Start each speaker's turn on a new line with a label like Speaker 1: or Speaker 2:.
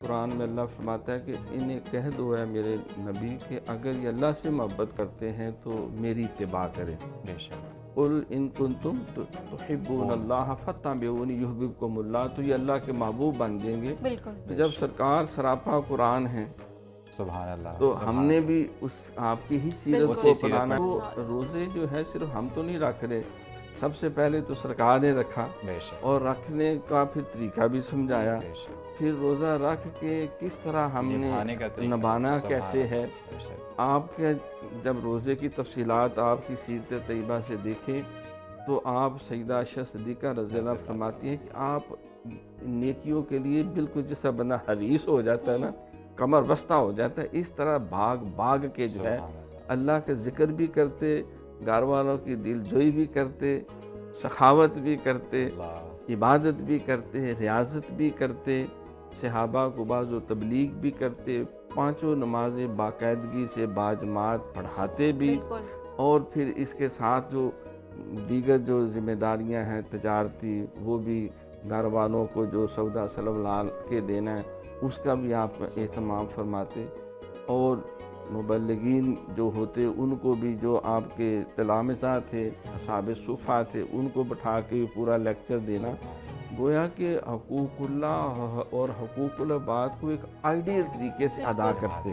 Speaker 1: قرآن میں اللہ فرماتا ہے کہ انہیں کہہ دو ہے میرے نبی کہ اگر یہ اللہ سے محبت کرتے ہیں تو میری اتباع کریں۔
Speaker 2: بے شک۔
Speaker 1: قل ان کنتم تحبون اللہ فاتبعونی یحببکم اللہ، تو یہ اللہ کے محبوب بن جائیں گے۔
Speaker 3: بالکل
Speaker 1: جب سرکار سراپا قرآن ہیں
Speaker 2: سبحان اللہ،
Speaker 1: تو
Speaker 2: سبحان
Speaker 1: ہم نے
Speaker 2: اللہ۔
Speaker 1: بھی آپ کی ہی سیرت
Speaker 3: بالکل۔
Speaker 1: کو
Speaker 2: اسی سیرت
Speaker 1: اپنانا ہے۔
Speaker 2: میں۔
Speaker 1: وہ روزے جو ہے صرف ہم تو نہیں رکھ رہے، سب سے پہلے تو سرکار نے رکھا
Speaker 2: بے شک،
Speaker 1: اور رکھنے کا پھر طریقہ بھی سمجھایا،
Speaker 2: بے شک۔
Speaker 1: پھر روزہ رکھ کے کس طرح ہم نے
Speaker 2: نبھانے کا طریقہ،
Speaker 1: نبھانا
Speaker 2: سبحان
Speaker 1: کیسے
Speaker 2: اللہ،
Speaker 1: ہے۔
Speaker 2: بے شک۔
Speaker 1: آپ کے جب روزے کی تفصیلات آپ کی سیرت طیبہ سے دیکھیں تو آپ سیدہ عائشہ صدیقہ رضی اللہ فرماتی ہیں کہ آپ نیکیوں کے لیے بالکل جیسا بندہ حریص ہو جاتا ہے نا، کمر بستہ ہو جاتا ہے، اس طرح بھاگ کے جو ہے
Speaker 2: سبحان اللہ،
Speaker 1: اللہ کا ذکر بھی کرتے، گھر والوں کی دل جوئی بھی کرتے، سخاوت بھی کرتے،
Speaker 2: اللہ،
Speaker 1: عبادت بھی کرتے، ریاضت بھی کرتے، صحابہ کو بعض و تبلیغ بھی کرتے، پانچوں نمازیں باقاعدگی سے باجماعت پڑھاتے بھی،
Speaker 3: بالکل
Speaker 1: اور پھر اس کے ساتھ جو دیگر جو ذمہ داریاں ہیں تجارتی، وہ بھی گھر والوں کو جو سودا سلم لال کے دینا ہے اس کا بھی آپ اہتمام فرماتے، اور مبلغین جو ہوتے ان کو بھی جو آپ کے تلامذہ تھے، اصحاب صفحہ تھے، ان کو بٹھا کے پورا لیکچر دینا۔ گویا کہ حقوق اللہ اور حقوق العباد کو ایک آئیڈیل طریقے سے ادا کرتے۔